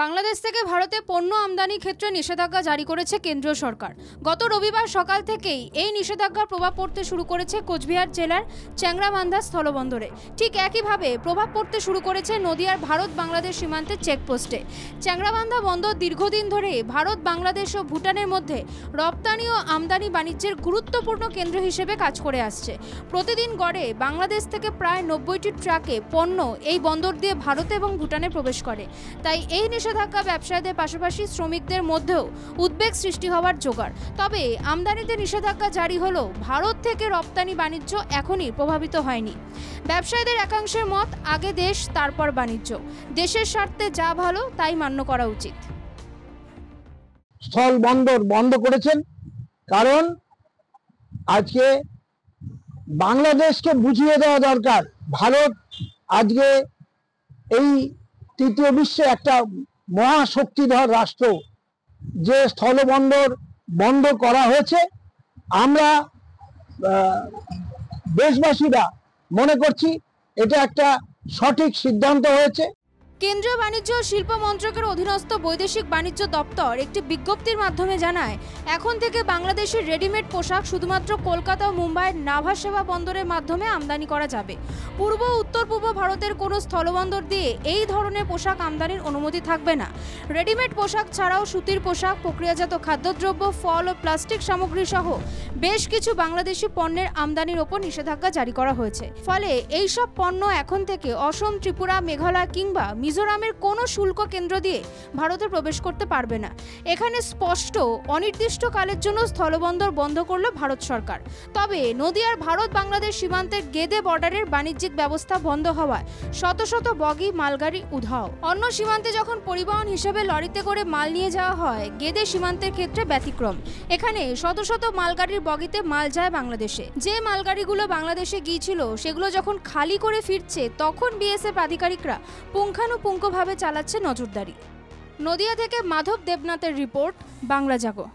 বাংলাদেশ থেকে ভারতে পণ্য আমদানি ক্ষেত্রে নিষেধাজ্ঞা জারি করেছে কেন্দ্রীয় সরকার। গত রবিবার সকাল থেকেই এই নিষেধাজ্ঞার প্রভাব পড়তে শুরু করেছে কোচবিহার জেলার চ্যাংরাবান্ধা স্থলবন্দরে। ঠিক একইভাবে প্রভাব পড়তে শুরু করেছে নদিয়ার ভারত বাংলাদেশ সীমান্তের চেকপোস্টে। চ্যাংরাবান্ধা বন্দর দীর্ঘদিন ধরে ভারত, বাংলাদেশ ও ভুটানের মধ্যে রপ্তানি ও আমদানি বাণিজ্যের গুরুত্বপূর্ণ কেন্দ্র হিসেবে কাজ করে আসছে। প্রতিদিন গড়ে বাংলাদেশ থেকে প্রায় 90টি ট্রাকে পণ্য এই বন্দর দিয়ে ভারত এবং ভুটানে প্রবেশ করে। তাই এই নিষেধাজ্ঞা ব্যবসায়ীদের পাশাপাশি শ্রমিকদের মধ্যেও উদ্বেগ সৃষ্টি হওয়ার জোগাড়। তবে আমদানিতে নিষেধাজ্ঞা জারি হলেও ভারত থেকে রপ্তানি বাণিজ্য এখনই প্রভাবিত হয়নি। ব্যবসায়ীদের একাংশের মত, আগে দেশ তারপর বাণিজ্য। দেশের স্বার্থে যা ভালো তাই মান্য করা উচিত। স্থল বন্দর বন্ধ করেছেন কারণ আজকে বাংলাদেশকে বুঝিয়ে দেওয়া দরকার, ভারত আজকে এই তৃতীয় বিশ্বে একটা মহাশক্তিধর রাষ্ট্র। যে স্থলবন্দর বন্ধ করা হয়েছে, আমরা দেশবাসীরা মনে করছি এটা একটা সঠিক সিদ্ধান্ত হয়েছে। কেন্দ্রীয় বাণিজ্য ও শিল্প মন্ত্রকের অধীনস্থ বৈদেশিক বাণিজ্য দপ্তর একটি বিজ্ঞপ্তির মাধ্যমে জানায়, এখন থেকে বাংলাদেশের রেডিমেড পোশাক শুধুমাত্র কলকাতা ও মুম্বাইয়ের নাভাসেবা বন্দরের মাধ্যমে আমদানি করা যাবে। পূর্ব ও উত্তর পূর্ব ভারতের কোনো স্থলবন্দর দিয়ে এই ধরনের পোশাক আমদানির অনুমতি থাকবে না। রেডিমেড পোশাক ছাড়াও সুতির পোশাক, প্রক্রিয়াজাত খাদ্যদ্রব্য, ফল ও প্লাস্টিক সামগ্রী সহ বেশ কিছু বাংলাদেশি পণ্যের আমদানির ওপর নিষেধাজ্ঞা জারি করা হয়েছে। ফলে এই সব পণ্য এখন থেকে অসম, ত্রিপুরা, মেঘালয় কিংবা মিজোরামের কোনো শুল্ক কেন্দ্র দিয়ে ভারতে প্রবেশ করতে পারবে না। এখানে স্পষ্ট অনির্দিষ্টকালের জন্য স্থলবন্দর বন্ধ করল ভারত সরকার। তবে নদিয়ার ভারত বাংলাদেশ সীমান্তের গেদে বর্ডারের বাণিজ্যিক ব্যবস্থা বন্ধ হওয়ায় শত শত বগি, মালগাড়ি উধাও। অন্য সীমান্তে যখন পরিবহন হিসেবে লরিতে করে মাল নিয়ে যাওয়া হয়, গেদে সীমান্তের ক্ষেত্রে ব্যতিক্রম। এখানে শত শত মালগাড়ির বগিতে মাল যায় বাংলাদেশে। যে মালগাড়িগুলো বাংলাদেশে গিয়েছিল সেগুলো যখন খালি করে ফিরছে, তখন বিএসএফ আধিকারিকরা পুঙ্খানুপুঙ্খভাবে চালাচ্ছে নজরদারি। নদিয়া থেকে মাধব দেবনাথের রিপোর্ট, বাংলা জাগো।